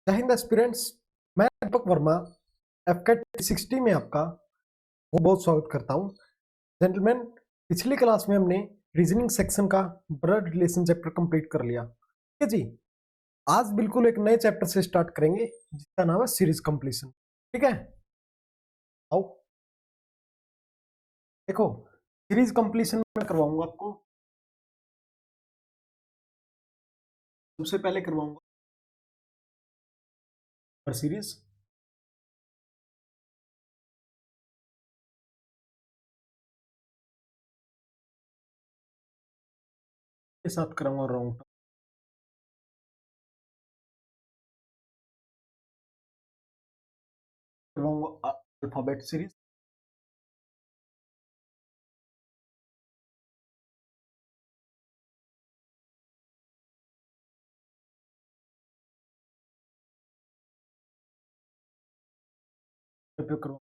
जय हिंद एस्पिरेंट्स। मैं दीपक वर्मा एफकेट 360 में आपका बहुत बहुत स्वागत करता हूं। जेंटलमैन, पिछली क्लास में हमने रीजनिंग सेक्शन का ब्लड रिलेशन चैप्टर कंप्लीट कर लिया। ठीक है जी। आज बिल्कुल एक नए चैप्टर से स्टार्ट करेंगे जिसका नाम है सीरीज कंप्लीशन। ठीक है, आओ देखो, सीरीज कंप्लीशन में करवाऊंगा आपको। सबसे पहले करवाऊंगा सीरीज के साथ कराऊंगा राउंड, करवाऊंगा अल्फाबेट सीरीज करवाऊंगा।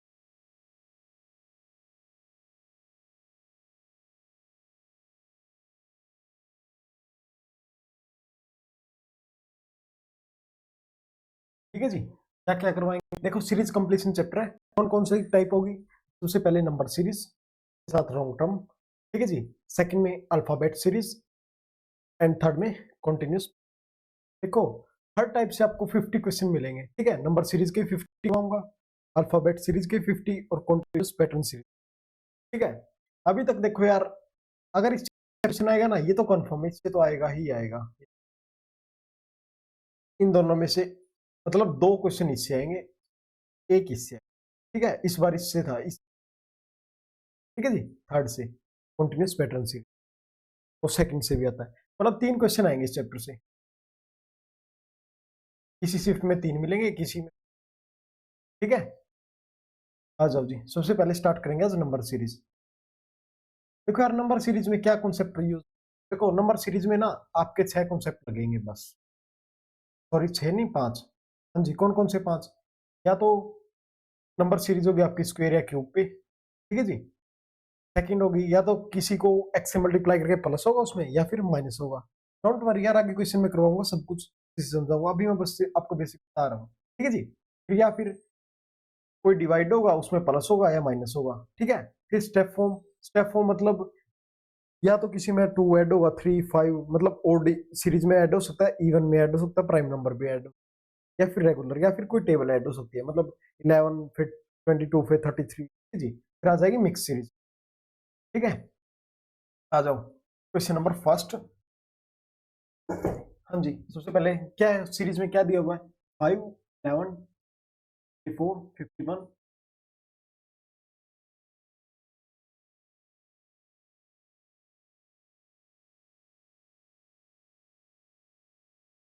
ठीक है जी, क्या क्या करवाएंगे देखो, सीरीज कंप्लीशन चैप्टर है। कौन कौन सी टाइप होगी? सबसे पहले नंबर सीरीज के साथ लॉन्ग टर्म। ठीक है जी। सेकंड में अल्फाबेट सीरीज एंड थर्ड में कॉन्टिन्यूस। देखो, हर टाइप से आपको 50 क्वेश्चन मिलेंगे। ठीक है, नंबर सीरीज के 50 आऊंगा, अल्फाबेट सीरीज के 50 और कॉन्टिन्यूस पैटर्न सीरीज। ठीक है, अभी तक देखो यार, अगर इस क्वेश्चन आएगा ना, ये तो कंफर्म है, इससे तो आएगा ही आएगा। इन दोनों में से मतलब दो क्वेश्चन इससे आएंगे, एक इससे। ठीक है, इस बार इससे था इस। ठीक है जी। थर्ड से कॉन्टिन्यूस पैटर्न सीरीज, और सेकंड से भी आता है। मतलब तीन क्वेश्चन आएंगे इस चैप्टर से। किसी शिफ्ट में तीन मिलेंगे, किसी में। ठीक है, आ जाओ जी। सबसे पहले स्टार्ट करेंगे आज नंबर सीरीज। देखो यार, नंबर सीरीज में क्या कॉन्सेप्ट यूज। देखो, नंबर सीरीज में ना आपके 6 कॉन्सेप्ट लगेंगे बस। सॉरी, 6 नहीं, 5। हाँ जी, कौन कौन से 5? या तो नंबर सीरीज होगी आपकी स्क्वायर या क्यूब पे। ठीक है जी। सेकंड होगी या तो किसी को एक्स से मल्टीप्लाई करके प्लस होगा उसमें, या फिर माइनस होगा। डोंट वरी यार, आगे क्वेश्चन में करवाऊंगा सब कुछ, समझाऊंगा। अभी मैं बस आपको बेसिक बता रहा हूँ। ठीक है जी। फिर या फिर कोई डिवाइड होगा, उसमें प्लस होगा या माइनस होगा। ठीक है। फिर स्टेप फॉर्म। स्टेप फॉर्म मतलब या तो किसी में 2 ऐड होगा, 3 5, मतलब ओड सीरीज में ऐड हो सकता है, इवन में ऐड हो सकता है, प्राइम नंबर भी ऐड हो, या फिर रेगुलर, या फिर कोई टेबल ऐड हो सकती है। मतलब 11 फिर 22 फिर 33 जी, फिर आ जाएगी मिक्स सीरीज। ठीक है, आ जाओ क्वेश्चन नंबर फर्स्ट। हाँ जी, सबसे पहले क्या है सीरीज में, क्या दिया हुआ है? 5 11 54 51।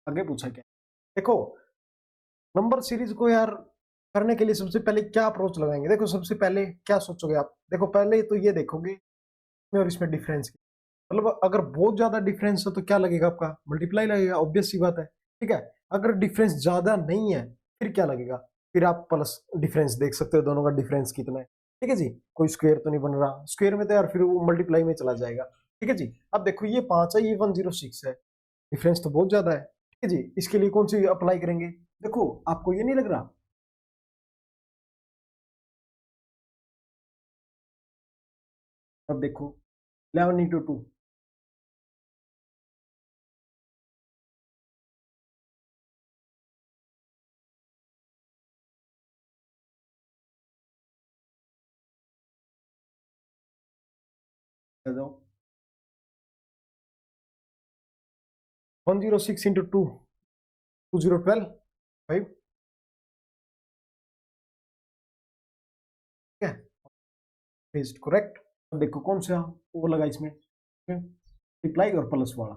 आगे पूछा क्या? देखो, नंबर सीरीज को यार करने के लिए सबसे पहले क्या अप्रोच लगाएंगे? देखो, सबसे पहले क्या सोचोगे आप? देखो, पहले तो ये देखोगे इसमें और इसमें डिफरेंस। मतलब अगर बहुत ज्यादा डिफरेंस है तो क्या लगेगा आपका? मल्टीप्लाई लगेगा, ऑब्वियस सी बात है। ठीक है। अगर डिफरेंस ज्यादा नहीं है फिर क्या लगेगा? फिर आप प्लस डिफरेंस देख सकते हो, दोनों का डिफरेंस कितना है। ठीक है जी। कोई स्क्वायर तो नहीं बन रहा, स्क्वायर में तो यार फिर वो मल्टीप्लाई में चला जाएगा। ठीक है जी। अब देखो, ये 5 है, ये 106 है, डिफरेंस तो बहुत ज्यादा है। ठीक है जी। इसके लिए कौन सी अप्लाई करेंगे? देखो, आपको ये नहीं लग रहा? अब देखो, 11 into 2। आ जाओ, 106 into 2, 2012 5। ठीक है, इज करेक्ट। अब देखो कौन सा वो लगा इसमें, रिप्लाई और प्लस वाला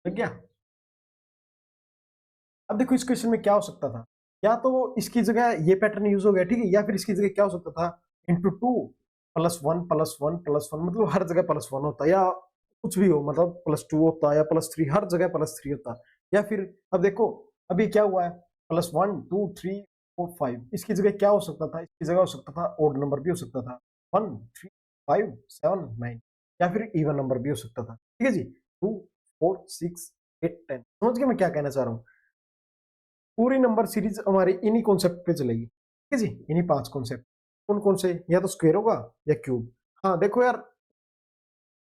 लग गया। अब देखो, इस क्वेश्चन में क्या हो सकता था? या तो इसकी जगह ये पैटर्न यूज हो गया, ठीक है, या फिर इसकी जगह क्या हो सकता था? इंटू टू, +1 +1 +1, मतलब हर जगह +1 होता, या कुछ भी हो, मतलब +2 होता, या +3, हर जगह +3 होता। या फिर अब देखो, अभी क्या हुआ है? +1 2 3 4 5, इसकी जगह क्या हो सकता था? इसकी जगह हो सकता था ओड नंबर भी हो सकता था, 1 3 5 7 9, या फिर इवन नंबर भी हो सकता था। ठीक है जी। 2 4 6 8 10। समझ गए मैं क्या कहना चाह रहा हूँ? पूरी नंबर सीरीज हमारी इन्हीं कॉन्सेप्ट पे चलेगी, ठीक है जी, इन्हीं 5 कॉन्सेप्ट। कौन कौन से? या तो स्क्वायर होगा या क्यूब। हाँ देखो यार,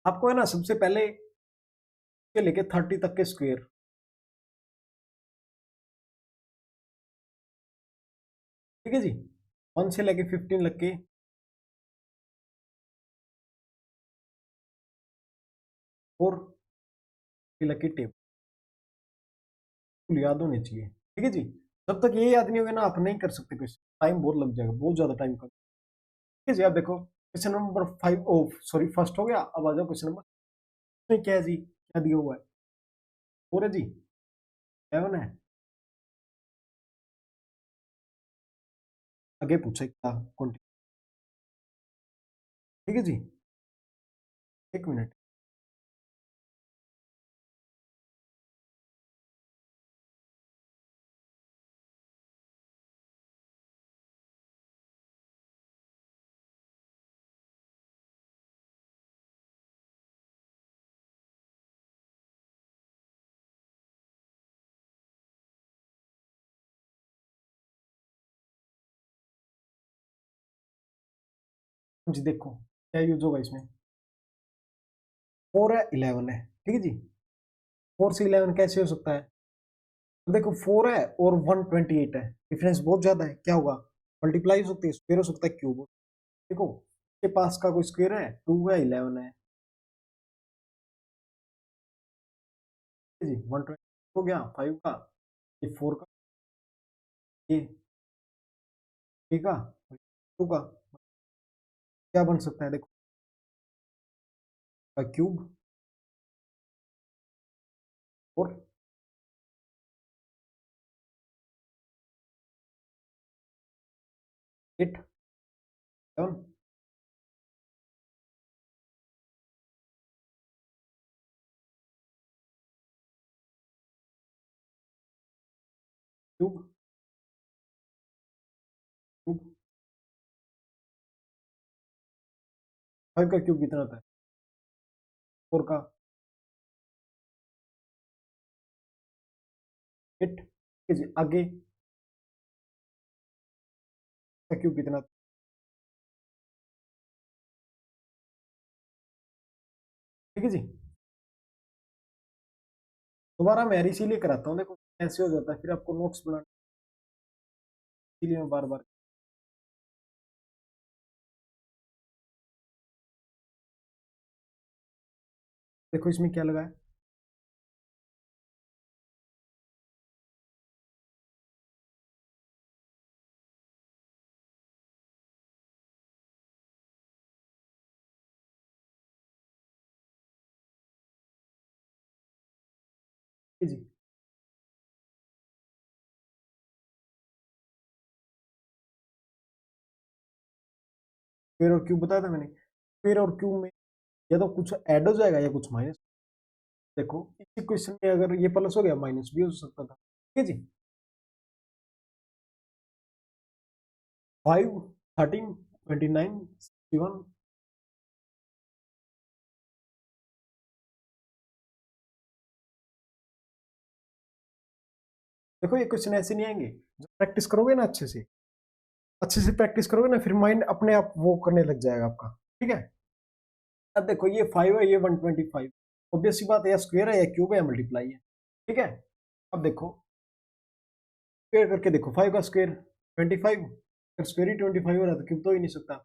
आपको है ना सबसे पहले के लेके 30 तक के स्क्वायर, ठीक है जी, 1 से लेके 15 लग के, और लग के टेप याद होने चाहिए, ठीक है जी। जब तक ये याद नहीं होगा ना, आप नहीं कर सकते क्वेश्चन, टाइम बहुत लग जाएगा, बहुत ज्यादा टाइम का, ठीक है जी। आप देखो क्वेश्चन नंबर 5, ओ सॉरी फर्स्ट हो गया, अब आ जाओ क्वेश्चन नंबर में, क्या है जी, क्या दिया हुआ है? 4 है जी, 7 है, आगे पूछे क्या क्वांटिटी, ठीक है जी। एक मिनट, जी देखो क्या यूज होगा इसमें, 4 है 11 है, ठीक है जी। 4 से 11 कैसे हो सकता है? तो देखो 4 है और 128 है, डिफरेंस बहुत ज्यादा है, क्या होगा? मल्टीप्लाई हो सकती है, स्क्वायर हो सकता है, क्यूब हो। देखो के पास का कोई स्क्वायर है, 2 है 11 है, ठीक है जी। 120 हो गया 5 का, ये 4 का, ये 3 का, 2 का, क्या बन सकता है देखो, क्यूब, और 8 7 क्यूब, क्यूब 5 का क्यूब कितना होता है? 4 का 8, ठीक है जी। आगे का क्यूब कितना? ठीक है जी। दोबारा मैं इसीलिए कराता हूँ, देखो ऐसे हो जाता है, फिर आपको नोट्स बनाने, इसीलिए मैं बार बार, देखो इसमें क्या लगा है, ठीक है जी। स्क्वायर और क्यूब बताया था मैंने, स्क्वायर और क्यूब में या तो कुछ ऐड हो जाएगा या कुछ माइनस। देखो इसी क्वेश्चन में अगर ये प्लस हो गया, माइनस भी हो सकता था, ठीक है जी। 5 13 29 61, देखो ये क्वेश्चन ऐसे नहीं आएंगे, जब प्रैक्टिस करोगे ना अच्छे से प्रैक्टिस करोगे ना, फिर माइंड अपने आप वो करने लग जाएगा आपका, ठीक है। अब देखो ये 5 है, ये 125, ऑब्वियस सी बात है, या स्क्वायर है या क्यूब है या मल्टीप्लाई है, ठीक है। अब देखो स्क्वायर करके देखो, 5 का स्क्वायर 25, अगर स्क्वायर ही 25 हो रहा है तो क्यूब तो ही नहीं सकता।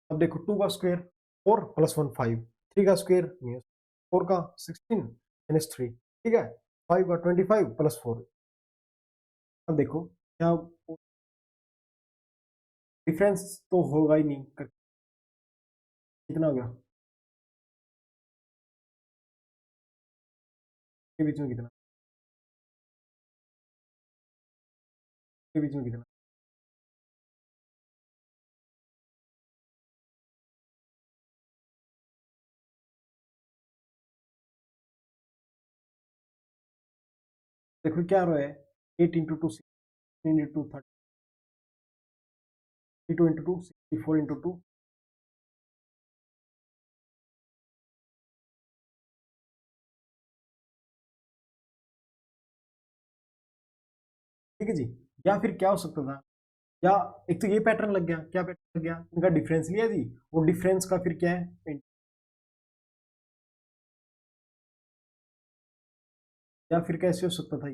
अब देखो 2 का स्क्वायर 4 प्लस 1 5, 3 का स्क्वायर 4 का 16 माइनस 3, ठीक है। 5 का 25 प्लस 4, अब देखो क्या डिफरेंस तो होगा ही नहीं, कितना हो गया के बीच में, कितना के बीच में, कितना? देखो क्या रहा है, 8 इंटू 2 16 इंटू 32 इंटू 2 64 इंटू 2, ठीक है जी। या फिर क्या हो सकता था, या एक तो ये पैटर्न लग गया, क्या पैटर्न लग गया, इनका डिफरेंस लिया जी, और डिफरेंस का फिर क्या है, या फिर कैसे हो सकता था,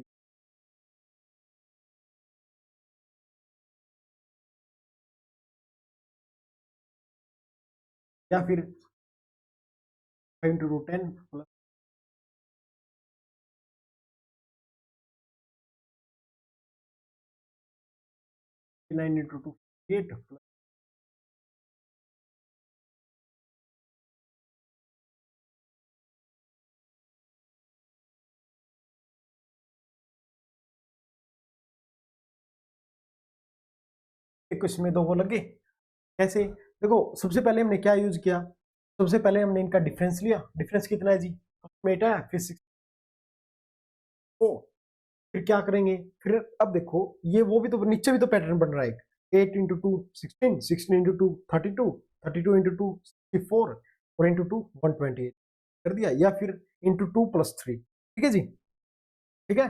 या फिर 5 × 10 प्लस 9 × 2 8 प्लस, एक इसमें दो वो लगे। कैसे, देखो सबसे पहले हमने क्या यूज किया, सबसे पहले हमने इनका डिफरेंस लिया, डिफरेंस कितना है जी, 8 है, फिर 6 को, फिर क्या करेंगे, फिर अब देखो ये वो भी तो नीचे भी तो पैटर्न बन रहा है, 8 × 2 16, 16 × 2 32, 32 × 2 64, और इंटू 2 128 कर दिया, या फिर इंटू 2 + 3, ठीक है जी, ठीक है।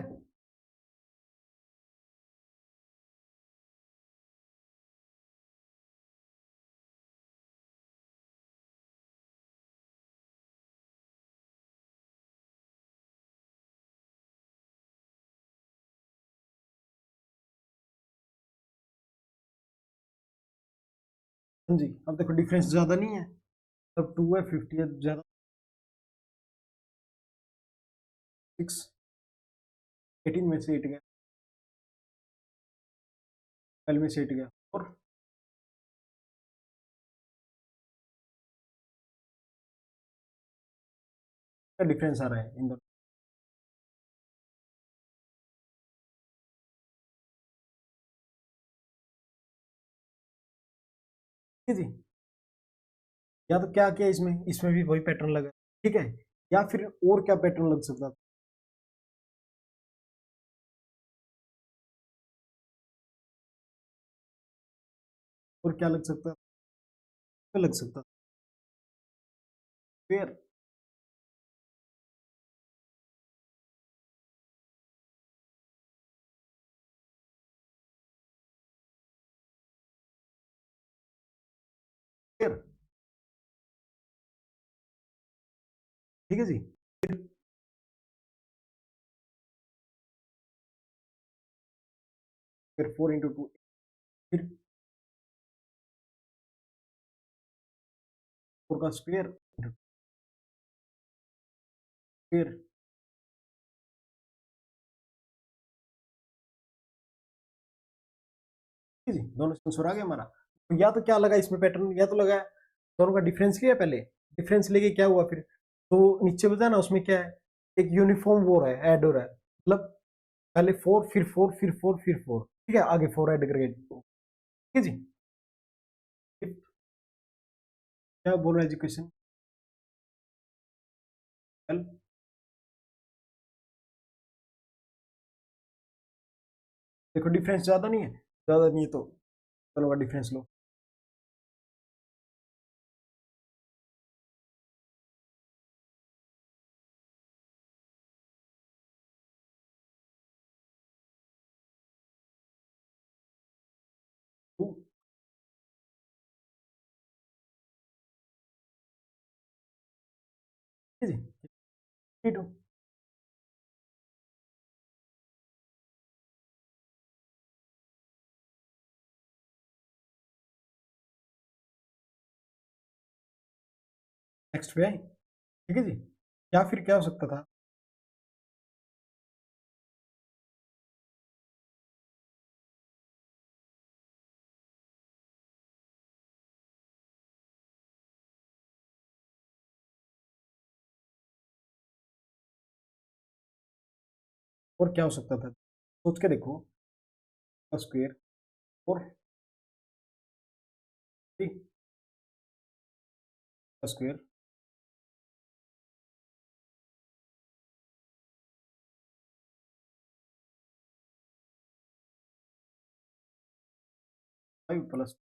हाँ जी, अब देखो डिफरेंस ज्यादा नहीं है, तब 2 है, 50 है ज्यादा, 6 18 में से 8 गया, 12 में से 8 गया, और क्या डिफरेंस आ रहा है इन दोनों, ठीक है जी। या तो क्या किया इसमें, इसमें भी वही पैटर्न लगा, ठीक है, या फिर और क्या पैटर्न लग सकता था, और क्या लग सकता, क्या लग सकता, फिर फिर ठीक है जी, फिर 4 × 2, फिर 4 का स्क्वायर, फिर ठीक है जी, दोनों से आंसर आ गया हमारा। तो या तो क्या लगा इसमें पैटर्न, या तो लगा दोनों का डिफरेंस लिया पहले, डिफरेंस लेके क्या हुआ फिर, तो नीचे बताया ना उसमें क्या है, एक यूनिफॉर्म वो है, ऐड हो रहा है, मतलब पहले 4 फिर 4 फिर 4 फिर 4, ठीक है, आगे 4 ऐड करके, ठीक है जी। फिर क्या बोल रहा है एजुकेशन, कल देखो डिफरेंस ज्यादा नहीं है, ज्यादा नहीं है तो दोनों का डिफरेंस लो, टू, ठीक है जी, 2, नेक्स्ट पे आए, ठीक है जी। या फिर क्या हो सकता था, और क्या हो सकता था, सोच के देखो, स्क्वायर, और स्क्वायर, 5 +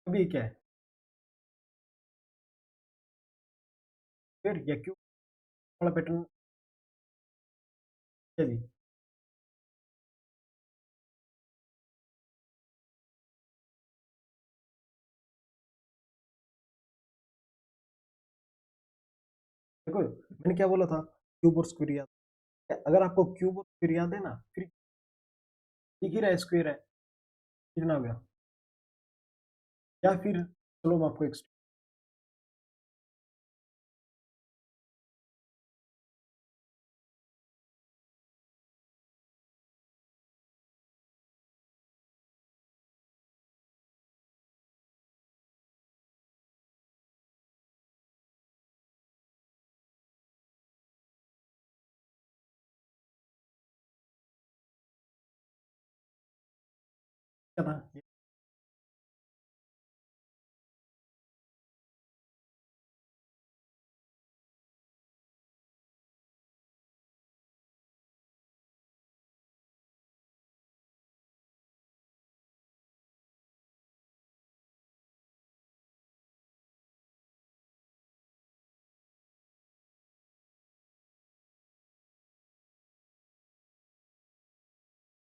अभी ये क्या है, फिर या क्यूब वाला पैटर्न क्या जी। देखो मैंने क्या बोला था, क्यूब और स्क्वायर याद है। अगर आपको क्यूब और स्क्वायर याद है ना, फिर दिख ही रहा है स्क्वायर है, कितना हो गया। या फिर चलो मैं आपको एक, क्या था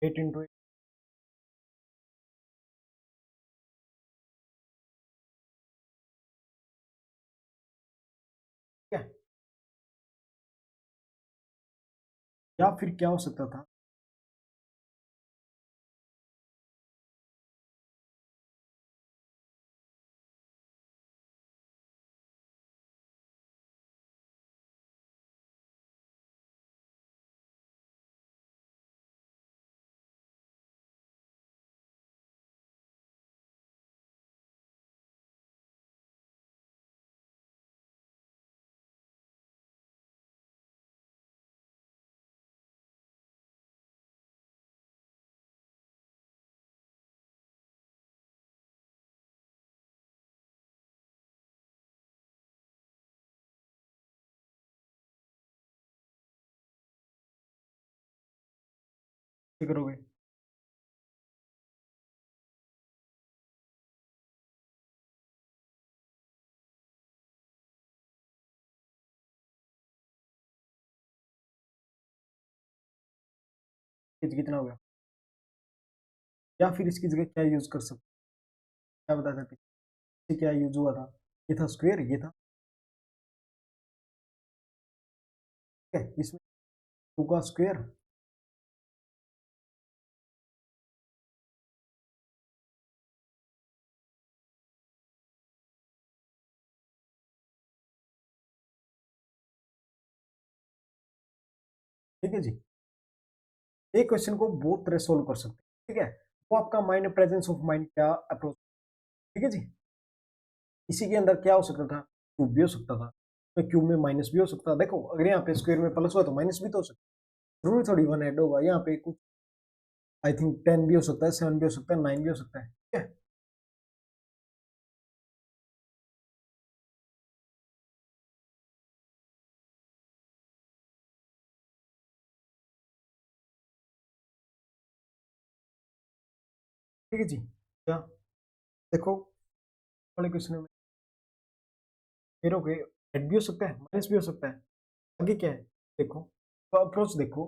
एट इंटू क्या, या फिर क्या हो सकता था, क्या करोगे। कितना हो गया, या फिर इसकी जगह क्या यूज कर सकते, क्या बता सकते, इससे क्या यूज हुआ था, ये था स्क्वायर, ये था, ठीक है, इसमें टू का स्क्वायर, ठीक है जी। एक क्वेश्चन को बहुत तरह सोल्व कर सकते हैं, ठीक है। वो आपका माइंड, प्रेजेंस ऑफ माइंड क्या अप्रोच, ठीक है जी। इसी के अंदर क्या हो सकता था, क्यूब भी हो सकता था, तो क्यूब में माइनस भी हो सकता था। देखो अगर यहाँ पे स्क्वायर में प्लस हुआ तो माइनस भी तो हो सकता है, जरूरी थोड़ी वन ऐड होगा यहाँ पे कुछ। आई थिंक 10 भी हो सकता है, 7 भी हो सकता है, 9 भी हो सकता है, ठीक है। ठीक है जी। क्या देखो, वाले क्वेश्चन में जीरो के ऐड भी हो सकता है, माइनस भी हो सकता है। आगे क्या है, देखो तो अप्रोच देखो,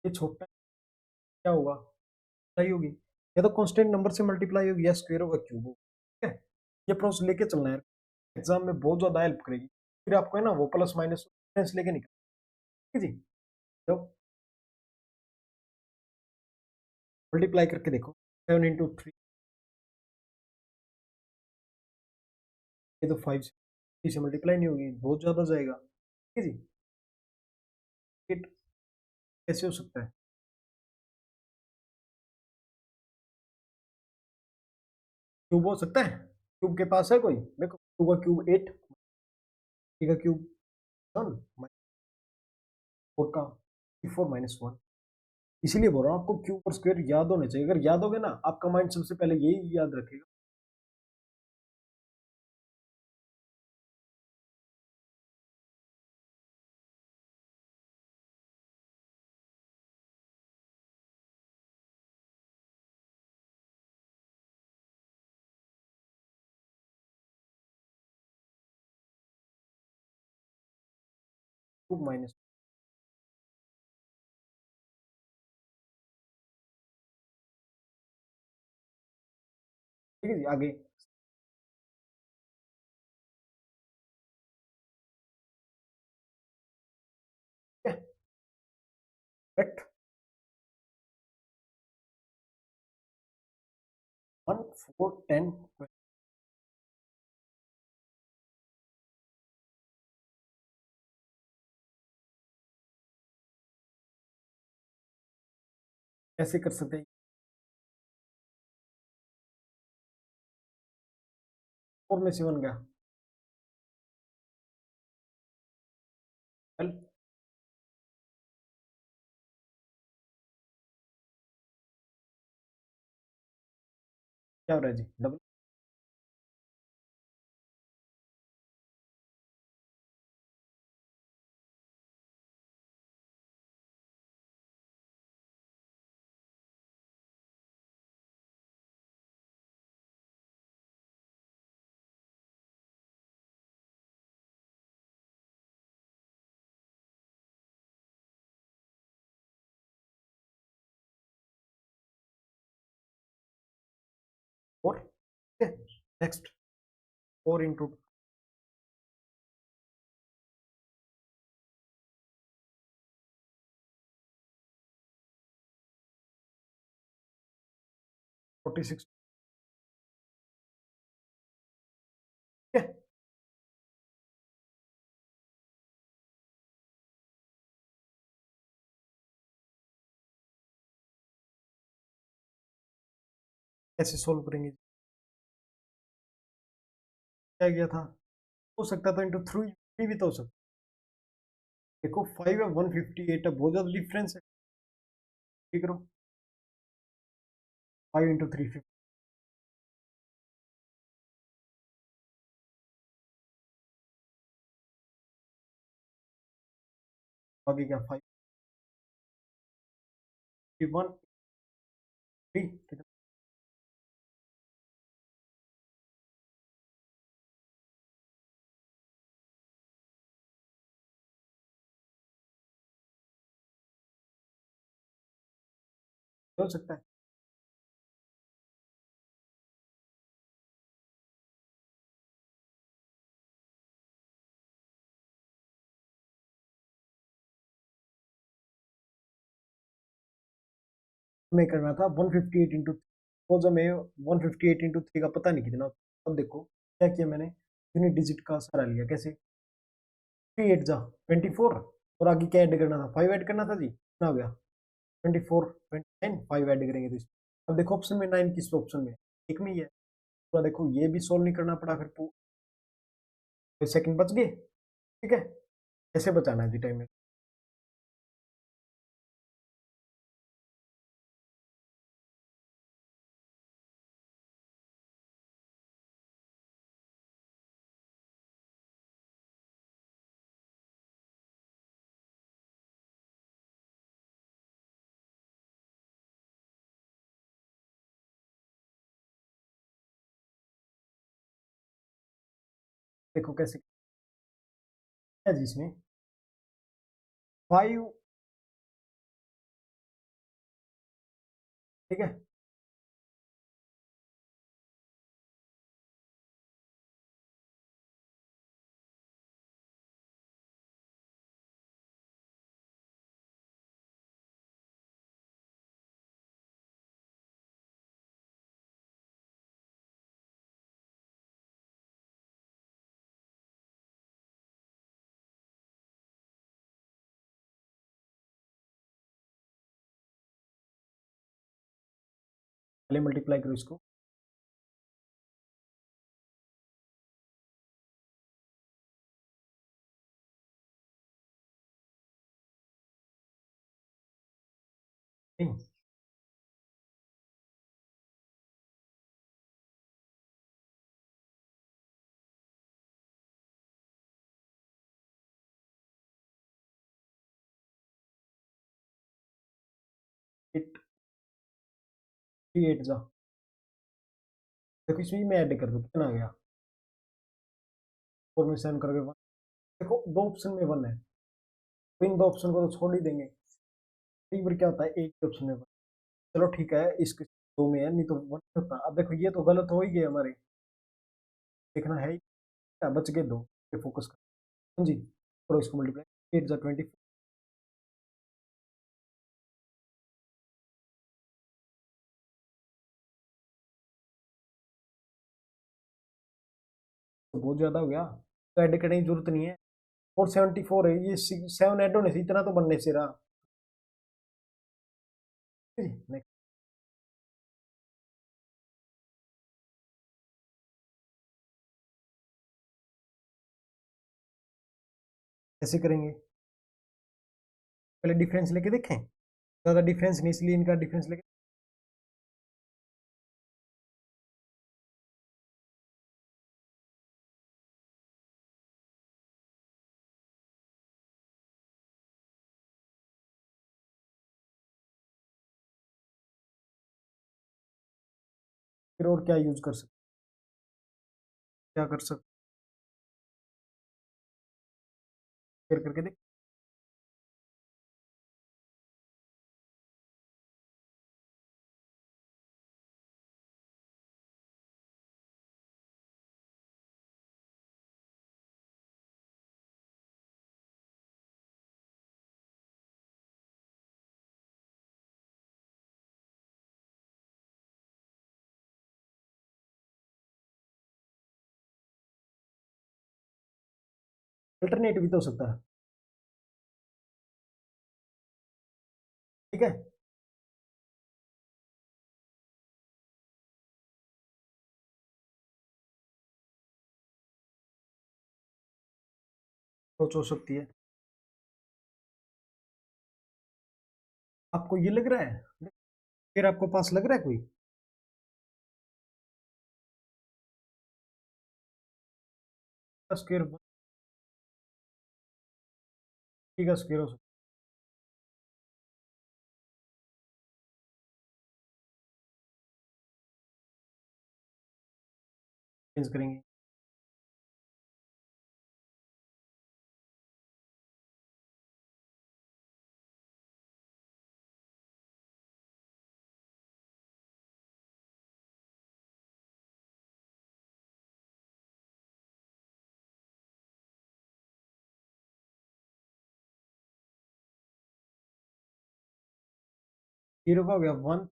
ये छोटा क्या होगा, मल्टीप्लाई होगी, या तो कांस्टेंट नंबर से मल्टीप्लाई होगी, या स्क्वायर होगा, क्यूब होगा, ठीक है। ये अप्रोच लेके चलना है, एग्जाम में बहुत ज्यादा हेल्प करेगी। फिर आपको है ना वो प्लस माइनस लेके निकल, ठीक है जी। तो मल्टीप्लाई करके देखो, 7 इंटू 3, ये तो 5 से मल्टीप्लाई नहीं होगी, बहुत ज्यादा जाएगा, ठीक है जी। एट कैसे हो सकता है, क्यूब हो सकता है, क्यूब के पास है कोई, देखो टू का क्यूब 8, थ्री का क्यूब 1, फोर का 4 - 1, इसीलिए बोल रहा हूँ आपको क्यूब और स्क्वायर याद होने चाहिए। अगर याद होगे ना, आपका माइंड सबसे पहले यही याद रखेगा। क्यूब माइनस, ठीक है जी। आगे करेक्ट, 1 4 10 कैसे कर सकते हैं? 4 में से 1 गया, 12 क्या हो रहा है जी, डबल, फोर, ठीक है। नेक्स्ट 4 इंटू 46, ठीक है। कैसे सोल्व करेंगे? क्या गया था, हो सकता था इंटू थ्री भी तो हो सकता। देखो 5 है, 158 है, बहुत ज्यादा डिफरेंस है, ठीक करो, 5 इंटू 3 आगे क्या, 5 1 3 हो सकता है। हमें करना था 158 इंटू, सपोज हमें 158 इंटू 3 का पता नहीं कितना, अब देखो क्या किया मैंने, यूनिट डिजिट का सारा लिया, कैसे, 3 8 जा 24, और आगे क्या ऐड करना था, 5 ऐड करना था जी, कितना हो गया 24 29, 5 ऐड करेंगे तो अब देखो ऑप्शन में 9 किस ऑप्शन में, एक में ही है, तो देखो ये भी सोल्व नहीं करना पड़ा, फिर सेकंड बच गए, ठीक है। कैसे बचाना है जी टाइम में, देखो कैसे है जी इसमें, 5, ठीक है, पहले मल्टीप्लाई करो इसको, नहीं 8 3 8 जा, देखो इसमें मैं ऐड कर दूं कितना आ गया, 4 में 7 करके 1, देखो दो ऑप्शन में 1 है, तो इन दो ऑप्शन को तो छोड़ ही देंगे। कई बार क्या होता है एक ही ऑप्शन में, चलो ठीक है इसके दो में है, नहीं तो वन होता। अब देखो ये तो गलत हो ही गए हमारे, देखना है क्या बच गए दो, पे फोकस कर। हाँ जी, करो इसको मल्टीप्लाई, 8 जा 20, तो बहुत ज्यादा हो गया, तो ऐड करने की जरूरत नहीं है। 474 है ये, 7 ऐड होने से इतना तो बनने से रहा। नेक्स्ट कैसे करेंगे, पहले डिफरेंस लेके देखें, ज्यादा डिफरेंस नहीं इसलिए इनका डिफरेंस लेके, फिर और क्या यूज कर सकते, क्या कर सकते, फिर करके देख, अल्टरनेट भी तो हो सकता है। ठीक है, सोच हो सकती है। आपको ये लग रहा है, फिर आपको पास लग रहा है कोई स्क्वायर, ठीक है स्क्वायर हो सकता है, चेंज करेंगे। जीरो का हो गया 1,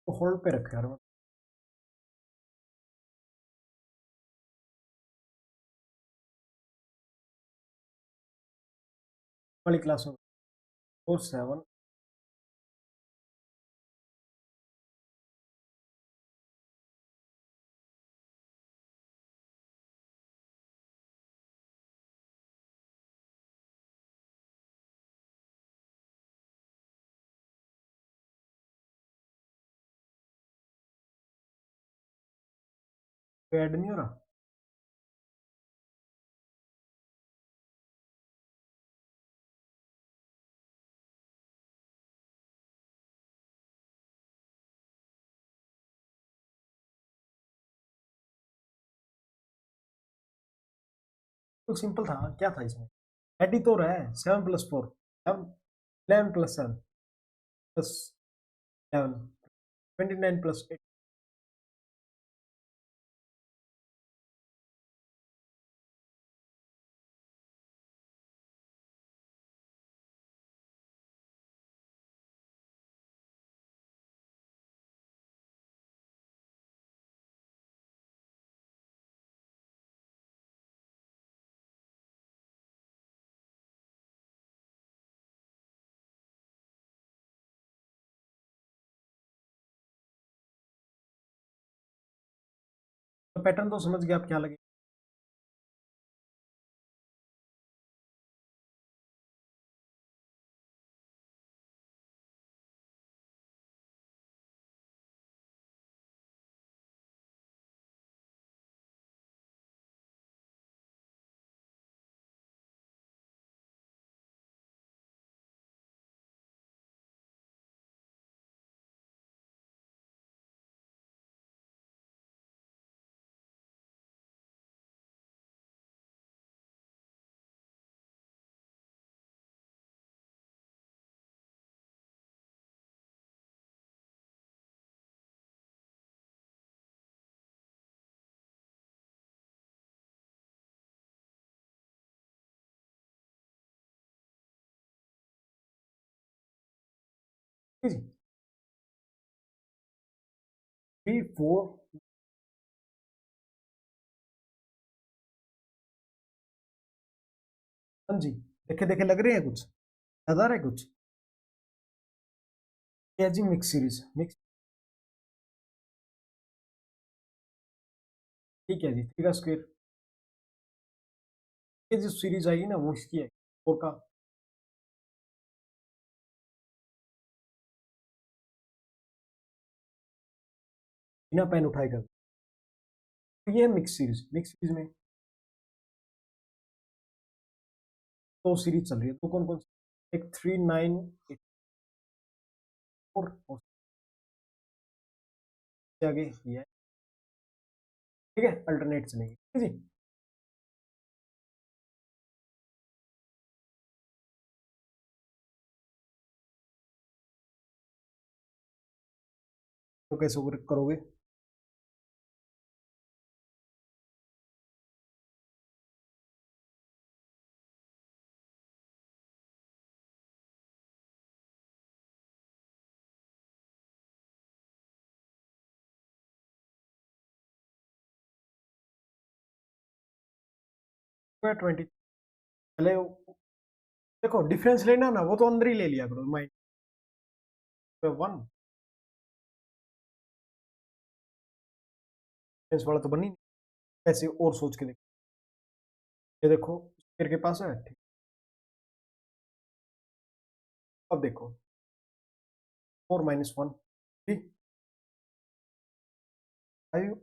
तो होल्ड पे रखे यार वाली क्लास में। 4 7, ऐड नहीं हो रहा, तो सिंपल था, क्या था इसमें, ऐड ही तो हो रहा है, 7 + 4, 11 + 7, प्लस 11, 29 प्लस 8, तो पैटर्न तो समझ गए आप क्या लगे। ठीक है जी, 3 4, हाँ जी, देखे देखे लग रहे हैं कुछ, याद आ रहा है कुछ। ये जी मिक्स सीरीज, मिक्स, ठीक है जी, 3 का स्क्वायर, ये जो सीरीज आएगी ना वो इसकी है 4 का, बिना पेन उठाए कर। तो ये मिक्स सीरीज, मिक्स सीरीज में दो सीरीज चल रही है, तो कौन कौन सी, एक 3984 और इसके आगे ये है, ठीक है, अल्टरनेट चलेंगे, ठीक है जी। तो कैसे करोगे, 20, पहले देखो डिफरेंस लेना ना, वो तो अंदर ही ले लिया करो माइंड, 1 डिफरेंस वाला तो बनी नहीं, ऐसे और सोच के देखो, ये देखो स्क्वायर के पास है, ठीक, अब देखो 4 - 1, ठीक, 5,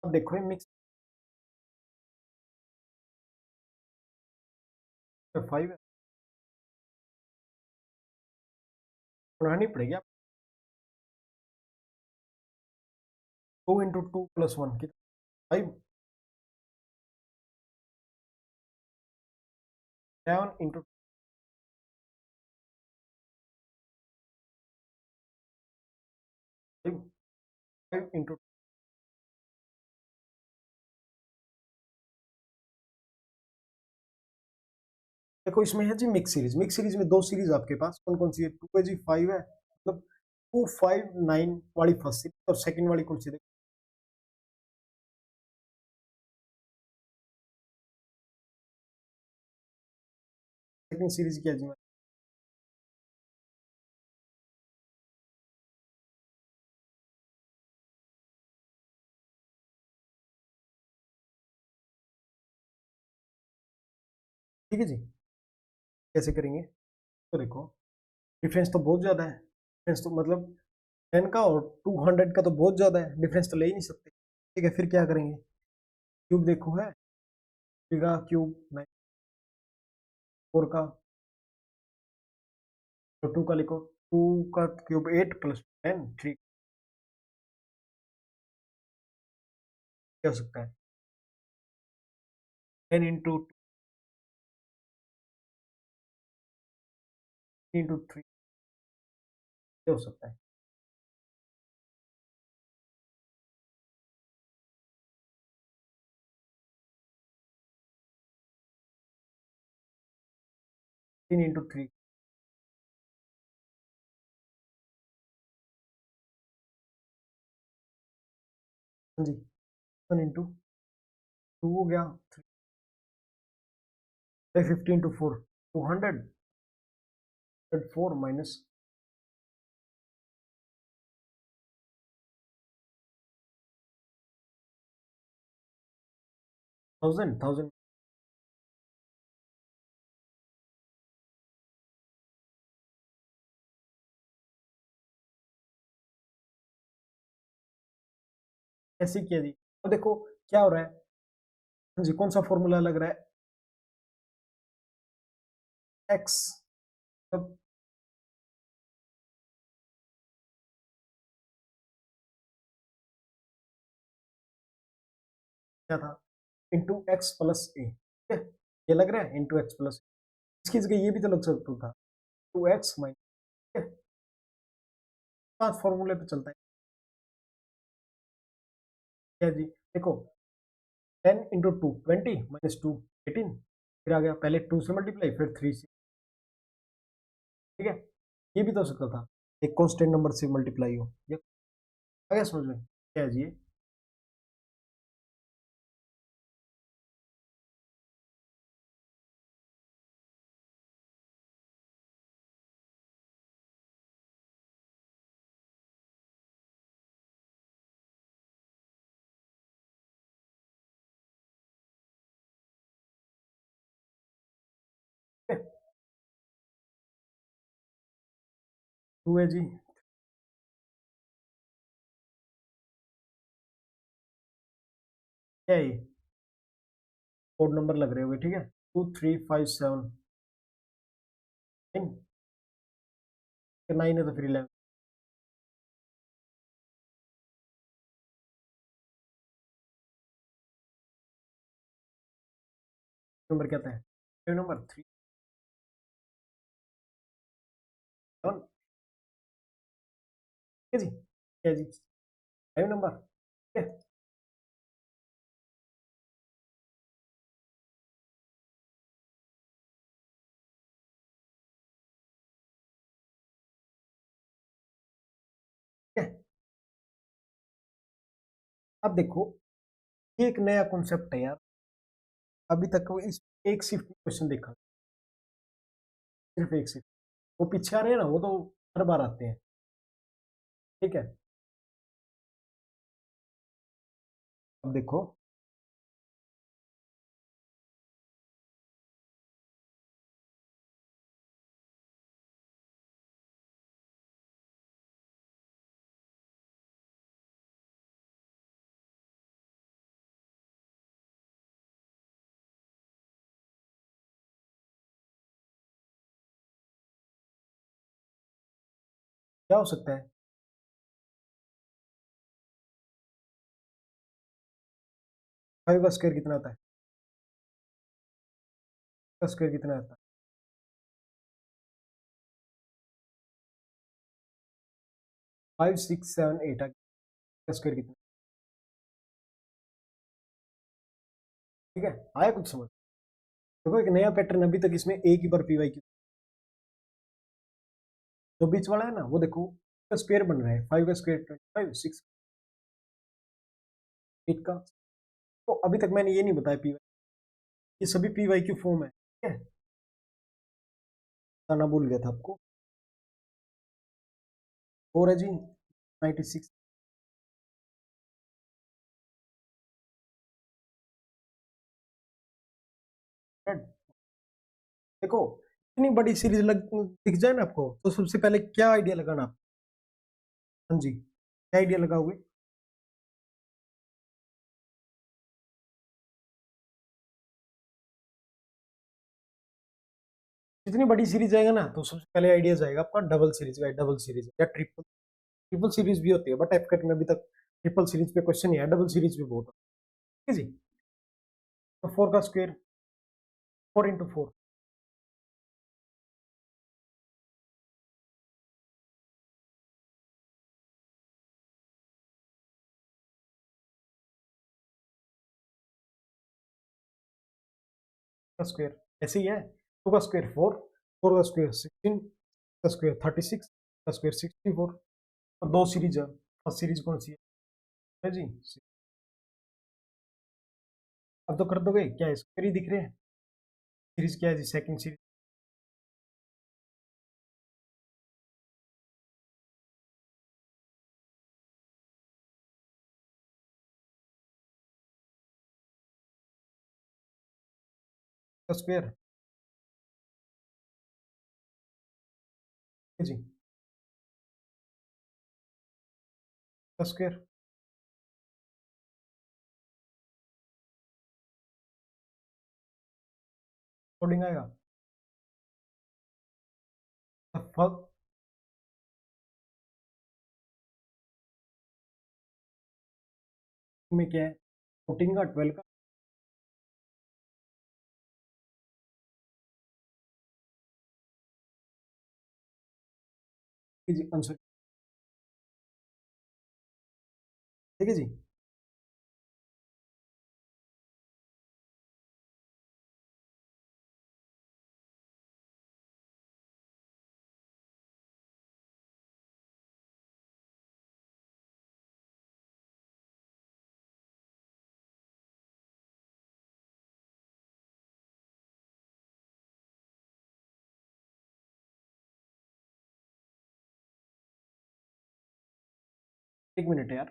अब देखो ये मिक्स 5 है, बढ़ानी पड़ेगी आप, 2 × 2 + 1 कितना, 5, 7 × 5, 5 × देखो इसमें है जी मिक्स सीरीज, मिक्स सीरीज में दो सीरीज आपके पास कौन कौन सी है, 2 है जी, 5 है, मतलब 2 5 9 वाली फर्स्ट सीरीज, और सेकंड वाली कौन सी, देखो सेकंड सीरीज क्या जी, ठीक है जी, कैसे करेंगे, तो देखो डिफरेंस तो बहुत ज्यादा है, डिफरेंस तो मतलब 10 का और 200 का तो बहुत ज्यादा है, डिफरेंस तो ले ही नहीं सकते, ठीक है, फिर क्या करेंगे, क्यूब देखो है, 3 का क्यूब 9, 4 का, तो 2 का लिखो, 2 का क्यूब 8 + 10, ठीक, क्या हो सकता है, 10 इंटू 3 हो सकता है। तीन इंटू 3 हाँ जी 1 इंटू 2 हो गया 50 इंटू 4 200 4 माइनस 1000 ऐसे किया जी। तो देखो क्या हो रहा है। हाँ जी कौन सा फॉर्मूला लग रहा है एक्स अब क्या था इंटू एक्स प्लस ए ठीक है। ये लग रहा है इंटू एक्स प्लस इसकी जगह ये भी तो लग सकता था 2x माइनस पांच फॉर्मूले पे चलता है क्या जी देखो 10 इंटू 2 20 माइनस 2 18 फिर आ गया पहले 2 से मल्टीप्लाई फिर 3 से ठीक है। ये भी तो हो सकता था एक कांस्टेंट नंबर से मल्टीप्लाई हो ये आ गया समझ में क्या है जी ये? ठीक है 2 है जी क्या है ये कोड नंबर लग रहे होंगे ठीक है 2357 9 है तो फिर 11 नंबर क्या था नंबर 3 ठीक है जी क्या जी 5 नंबर ठीक है ठीक है। अब देखो ये एक नया कॉन्सेप्ट है यार अभी तक वो इस एक शिफ्ट क्वेश्चन देखा सिर्फ एक शिफ्ट वो पीछे आ रहे हैं ना वो तो हर बार आते हैं ठीक है। अब देखो क्या हो सकता है 5 का स्क्वायर कितना आता है का स्क्वायर कितना आता है 5 6 7 8 का स्क्वायर कितना ठीक है आया कुछ समझ देखो एक नया पैटर्न अभी तक इसमें एक ही बार पीवाई की जो बीच वाला है ना वो देखो का स्क्वायर बन रहा है 5 का स्क्वायर 25 6 8 का तो अभी तक मैंने ये नहीं बताया पीवाई ये सभी पीवाई की फॉर्म है ठीक है बताना भूल गया था आपको और है जी 96 देखो इतनी बड़ी सीरीज दिख जाए ना आपको तो सबसे पहले क्या आइडिया लगाना आप हाँ जी क्या आइडिया लगाओगे जितनी बड़ी सीरीज आएगा ना तो सबसे पहले आइडिया जाएगा आपका डबल सीरीज का डबल सीरीज या ट्रिपल ट्रिपल सीरीज भी होती है बट एफकेट में अभी तक ट्रिपल सीरीज पे क्वेश्चन नहीं है डबल सीरीज पे बहुत है ठीक है जी तो 4 का स्क्वायर 4 into 4 का स्क्वायर ऐसे ही है। 2 का स्क्वायर 4, 4 का स्क्वायर 16, का स्क्वायर 36, का स्क्वायर 64 और दो सीरीज है। फर्स्ट सीरीज कौन सी है जी? अब तो कर दोगे क्या? स्क्वायर ही दिख रहे हैं। सीरीज क्या है जी? सेकंड सीरीज का स्क्वायर है जी, का स्क्वायर कोडिंग आएगा। फर्स्ट में क्या है? 14 का 12 का जी आंसर। ठीक है जी। एक मिनट यार।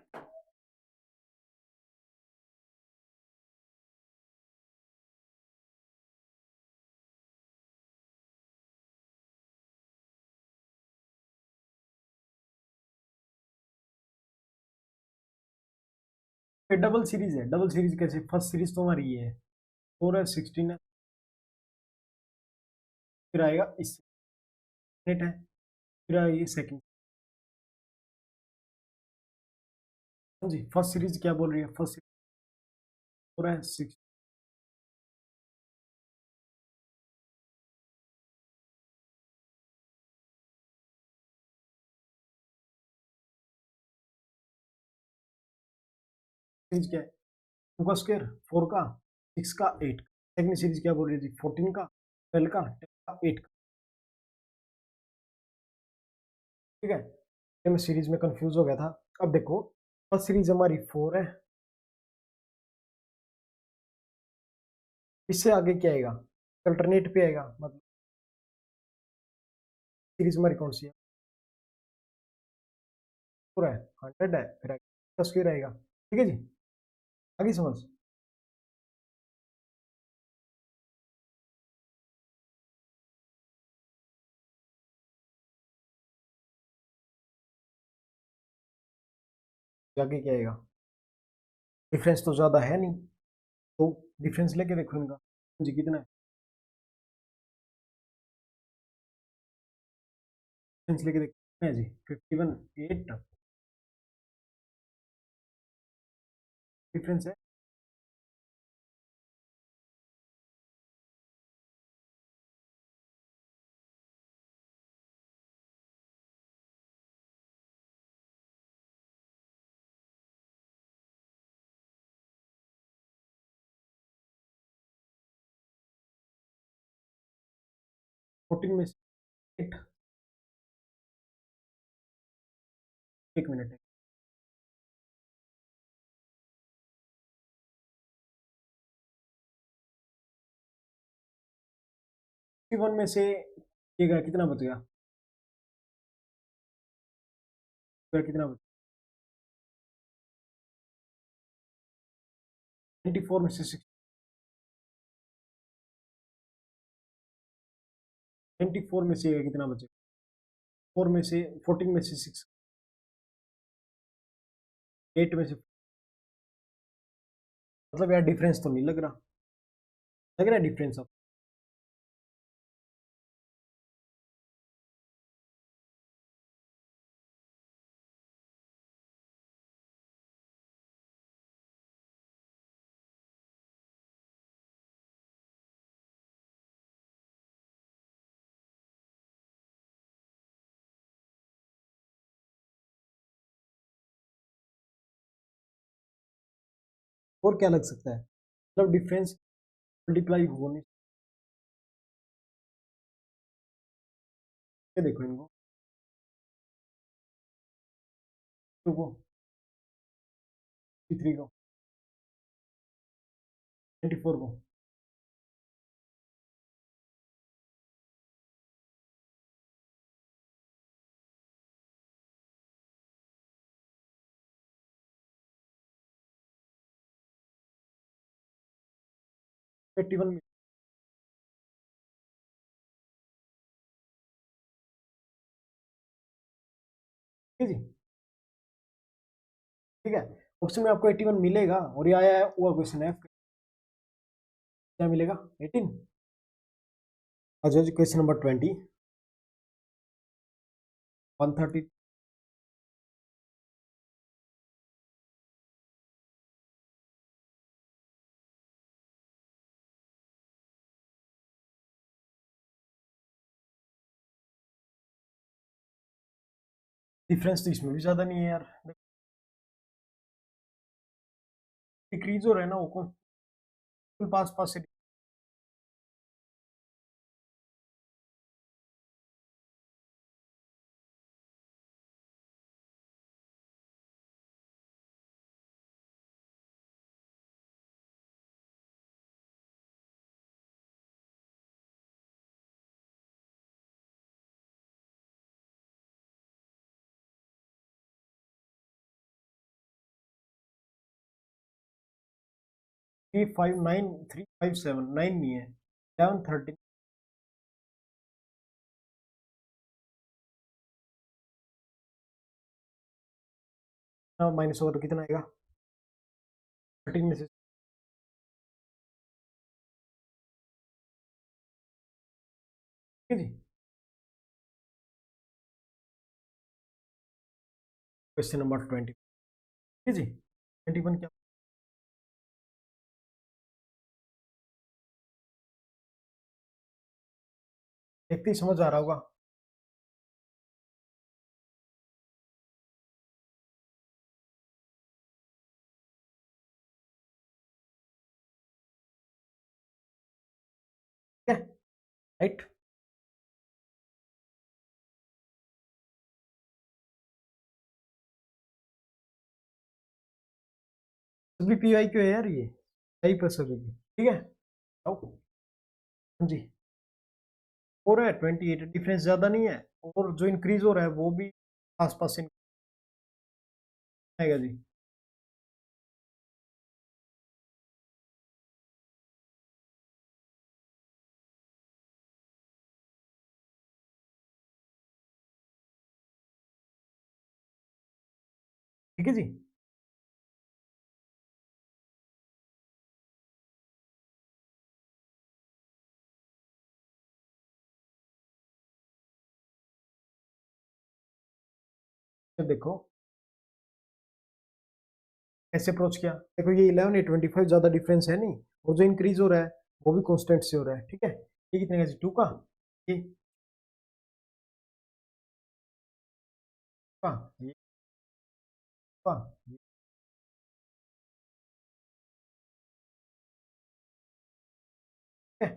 डबल सीरीज है। डबल सीरीज कैसे? फर्स्ट सीरीज तो हमारी ये है, 4 है, 16 है, फिर आएगा इस 8 है, फिर आएगा ये सेकंड। हाँ जी, फर्स्ट सीरीज क्या बोल रही है? फर्स्ट सीरीज 4 है, 6 सीरीज क्या है? 2 का स्क्वायर 4 का, 6 का 8 का। सेकंड सीरीज क्या बोल रही थी? 14 का 12 का 10 का 8 का। ठीक है, ये मैं सीरीज में कंफ्यूज हो गया था। अब देखो, फर्स्ट सीरीज हमारी 4 है, इससे आगे क्या आएगा? अल्टरनेट पे आएगा, मतलब सीरीज हमारी कौन सी है? 4 है, 100 है, फिर आगे स्क्वायर आएगा। ठीक है जी, आगे समझ। आगे क्या आएगा? डिफरेंस तो ज्यादा है नहीं, तो डिफरेंस लेके देखो इनका जी कितना है। डिफरेंस लेके देखो कितना है जी? 51 8 डिफरेंस है। 14 में से 8, एक मिनट है। 51 में से ये गया, कितना बच गया? कितना बच? 94 में से 6, 94 में से कितना बचेगा? 4 में से 14 में से 6, 8 में से, मतलब यार डिफरेंस तो नहीं लग रहा। लग रहा है डिफरेंस अब? और क्या लग सकता है, मतलब डिफरेंस मल्टीप्लाई होने, ये देखो इनको, टू को, 3 को, 24 को, 81 में, ठीक है जी, ठीक है। ऑप्शन में आपको 81 मिलेगा और ये आया है हुआ क्वेश्चन है, क्या मिलेगा 18। अच्छा जी, क्वेश्चन नंबर 20, 130, डिफरेंस तो इसमें भी ज्यादा नहीं है यार, डिक्रीज हो रहा है ना वो कौन पास पास से, थ्री फाइव नाइन, 357 9 नहीं है, 1113, माइनस होगा तो कितना आएगा, 13 में से, ठीक है जी। क्वेश्चन नंबर 20, ठीक है जी, 21 क्या, देखते ही समझ आ रहा होगा, ठीक है, राइट। सभी पी आई क्यों है यार, ये सही पर सभी की, ठीक है, आओ, हाँ जी, हो रहा है 28, डिफरेंस ज्यादा नहीं है, और जो इंक्रीज हो रहा है वो भी आसपास से आएगा जी, ठीक है जी। तो देखो कैसे अप्रोच किया, देखो ये 11 ये 25 ज्यादा डिफरेंस है नहीं, और जो इंक्रीज हो रहा है वो भी कांस्टेंट से हो रहा है, ठीक है। ये कितने का जी, 2 का, ये का, ये का, ये, ठीक है।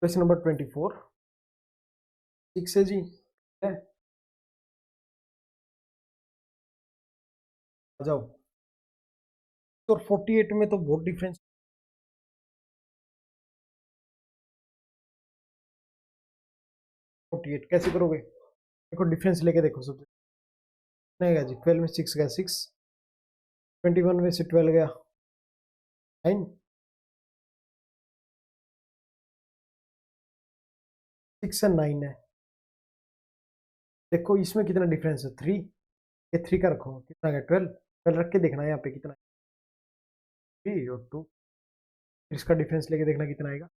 क्वेश्चन नंबर 24, 6 है जी, है, आ जाओ, तो 48 में तो बहुत डिफरेंस, 48 कैसे करोगे, देखो डिफरेंस लेके देखो सबसे, नहीं गया जी, 12 में 6 गया 6, 21 में से 12 गया 9, 6 से 9 है, देखो इसमें कितना डिफरेंस है 3, ये 3 का रखो कितना गया 12, 12 रख के देखना यहाँ पे कितना, 3 और 2, इसका डिफरेंस लेके देखना कितना आएगा,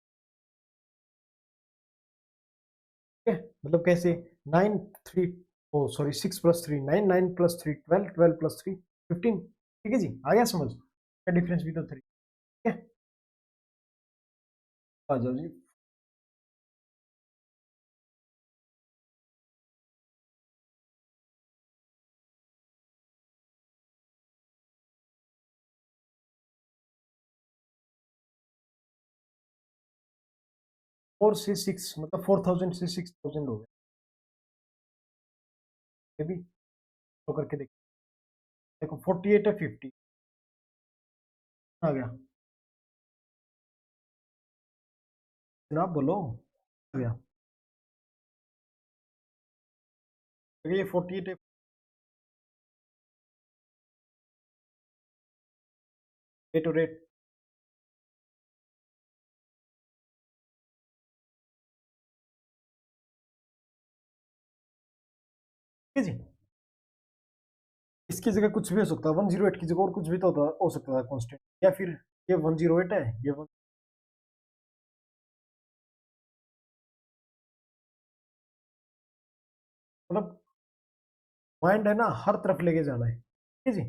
ठीक है। मतलब कैसे, 9 3, ओ सॉरी 6 प्लस 3 9, 9 प्लस 3 12, 12 प्लस 3 15, ठीक है जी, आ गया समझ, का डिफरेंस भी तो 3, ठीक है। आ जाओ जी, 4 से 6 मतलब 4000 से 6000 हो गया। ये भी तो करके देखो 48 है 50 आ गया जनाब, बोलो आ गया। तो ये 48 है रेट टू रेट। ठीक है जी, इसकी जगह कुछ भी हो सकता है, 108 की जगह और कुछ भी तो हो सकता था कांस्टेंट, या फिर ये 108 है ये मतलब माइंड है ना हर तरफ लेके जाना है। ठीक है जी,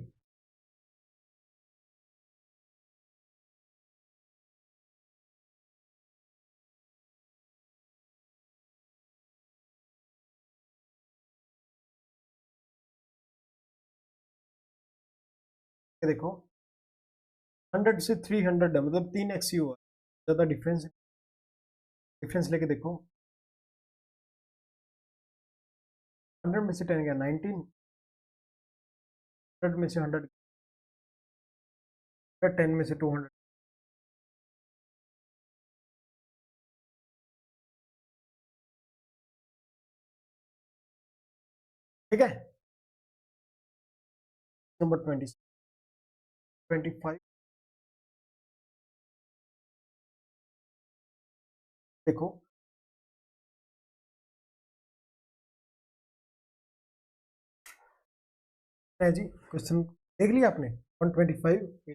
ये देखो 100 से 300 है मतलब 3x ही हुआ, ज्यादा डिफरेंस डिफरेंस लेके देखो। 100 में से 10 गया 19, 100 में से 100, 10 में से 200। ठीक है, नंबर 20 25 देखो है जी, क्वेश्चन देख लिया आपने 125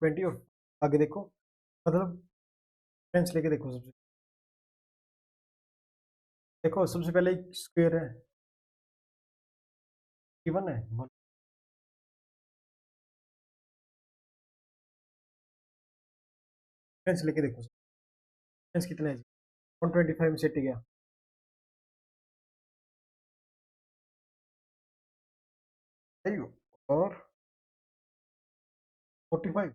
20 और आगे देखो, मतलब फ्रेंड्स लेके देखो। सबसे पहले स्क्वायर है, गिवन है फ्रेंड्स लेके देखो, फ्रेंड्स कितने है जी, 125 में सेट गया। सही हो, और 45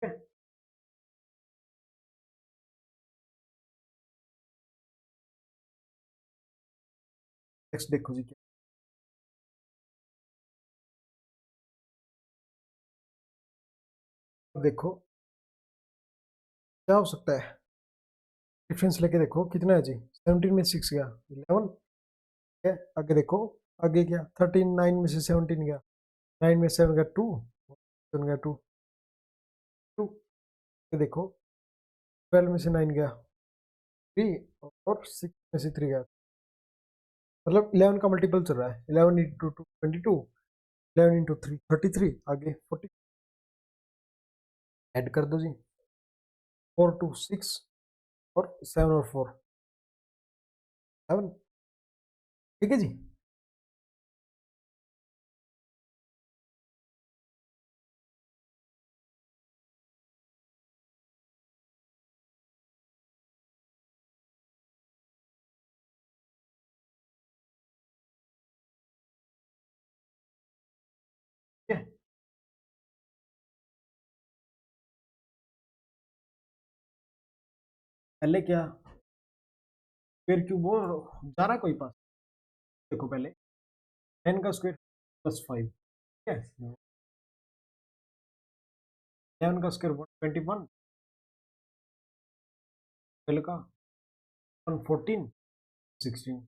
है। नेक्स्ट देखो जी, क्या देखो क्या हो सकता है, डिफरेंस लेके देखो कितना है जी, 17 में 6 गया 11 है। आगे देखो, आगे क्या 13, 9 में से 17 गया, 9 में 7 गया 2, 7 गया 2 2। ये देखो 12 में से 9 गया 3, और 6 में से 3 गया, मतलब 11 का मल्टीपल चल रहा है, 11 इंटू 2 22, 11 इंटू 3 33, आगे 40 ऐड कर दो जी, 4 2 6 और 7 और 4 7। ठीक है जी, ठीक है। पहले क्या स्क्वायर क्यूब वो जा रहा है कोई पास, देखो पहले 10 का स्क्वायर प्लस 5, ठीक है, 11 का स्क्वायर 121, 12 का 114, 16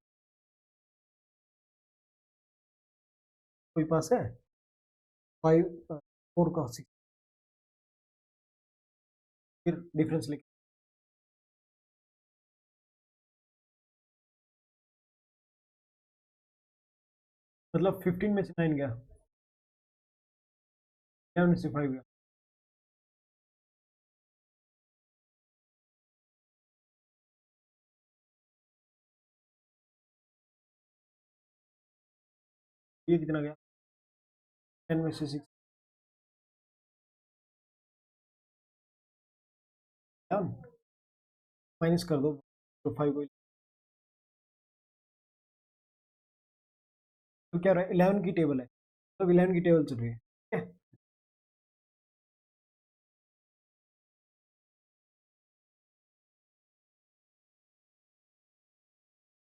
कोई पास है 5 4 का 6, फिर डिफरेंस लेके मतलब 15 में से 9 गया, 11 में से 5 गया, ये कितना गया 10 में से 6 माइनस कर दो, तो 5 को तो क्या रहा है 11 की टेबल है, तो 11 की टेबल चल रही है, ठीक है।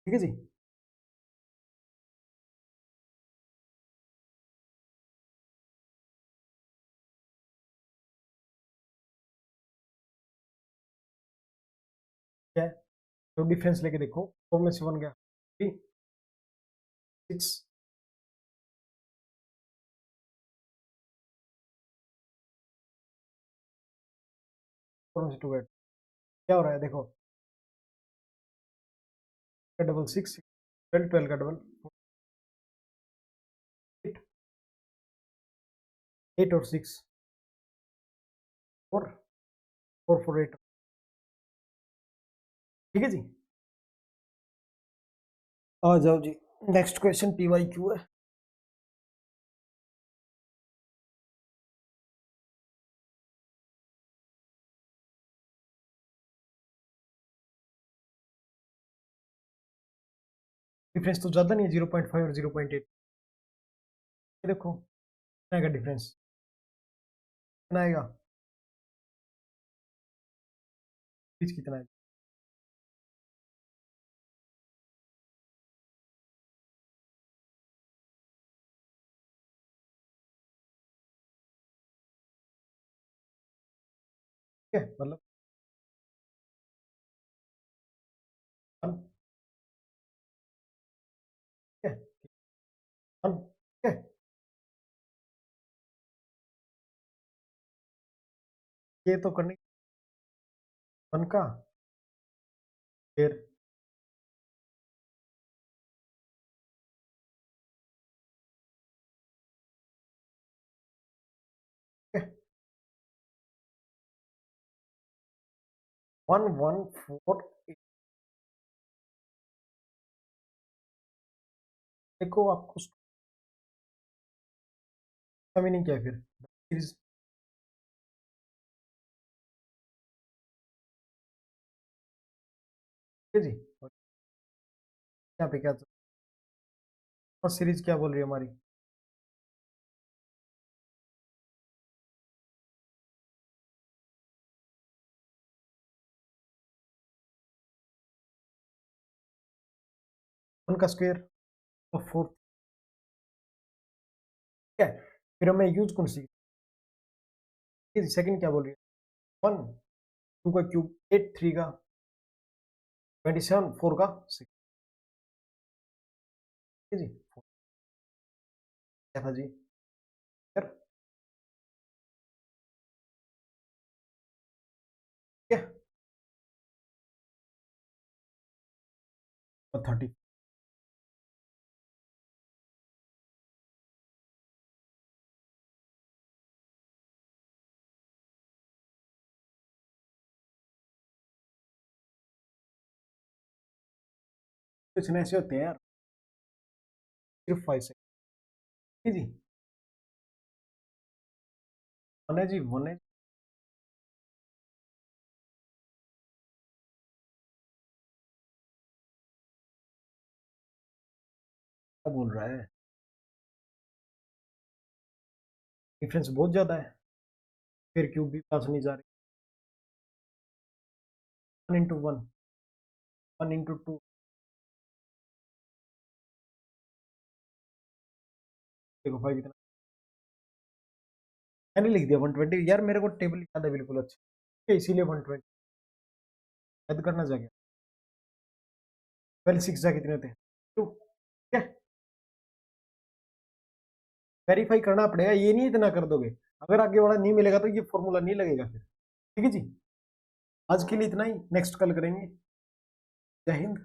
ठीक है जी। क्या है तो डिफरेंस लेके देखो, 4 में से 1 गया 3 6 4 में से 2 गया, क्या हो रहा है देखो, डबल 6 12 12 का डबल 8 8 और 6 4 4 4 8, ठीक है जी। आ जाओ जी, next question P Y Q है। डिफरेंस तो ज्यादा नहीं है, 0.5 और 0.8, ये देखो कितना आएगा डिफरेंस, कितना आएगा, बीच कितना है, ठीक है मतलब 1, ठीक है 1, ठीक है। ये तो करने 1 का फिर 1 1 4 8, देखो आपको समझ नहीं क्या फिर सीरीज, ठीक है जी। और यहाँ पे क्या फर्स्ट सीरीज क्या बोल रही है हमारी, वन का स्क्वायर और 4, ठीक है। फिर हमें यूज कौन सी, सेकंड क्या बोल रही है 1 2 का क्यूब 8 3 का 27 4 का 6, ठीक है जी। क्या था जी फिर, ठीक है और 30, कुछ ऐसे होते हैं यार, सिर्फ 5 से, ठीक है जी। 1 है जी 1 है, क्या बोल रहा है, डिफरेंस बहुत ज्यादा है, फिर क्यूब भी पास नहीं जा रही, 1 इंटू 1 1 इंटू 2, देखो 5 इतना, मैंने लिख दिया 120 यार, मेरे को टेबल याद है बिल्कुल अच्छा, ठीक है इसीलिए 120 याद करना चाहिए। पहले 6 जा कितने होते हैं 2, ठीक है, वेरीफाई करना पड़ेगा, ये नहीं इतना कर दोगे, अगर आगे वाला नहीं मिलेगा तो ये फॉर्मूला नहीं लगेगा फिर, ठीक है जी। आज के लिए इतना ही, नेक्स्ट कल करेंगे। जय हिंद।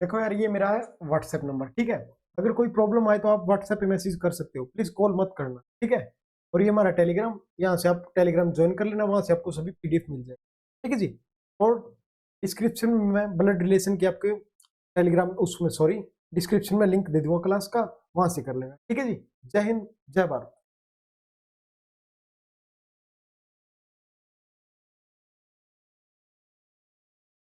देखो यार ये मेरा है व्हाट्सएप नंबर, ठीक है, अगर कोई प्रॉब्लम आए तो आप व्हाट्सएप पे मैसेज कर सकते हो, प्लीज कॉल मत करना, ठीक है। और ये हमारा टेलीग्राम, यहाँ से आप टेलीग्राम ज्वाइन कर लेना, वहां से आपको सभी पीडीएफ मिल जाए, ठीक है जी। और डिस्क्रिप्शन में मैं ब्लड रिलेशन के आपके टेलीग्राम उसमें सॉरी डिस्क्रिप्शन में लिंक दे दूंगा क्लास का, वहां से कर लेना, ठीक है जी। जय हिंद जय भारत।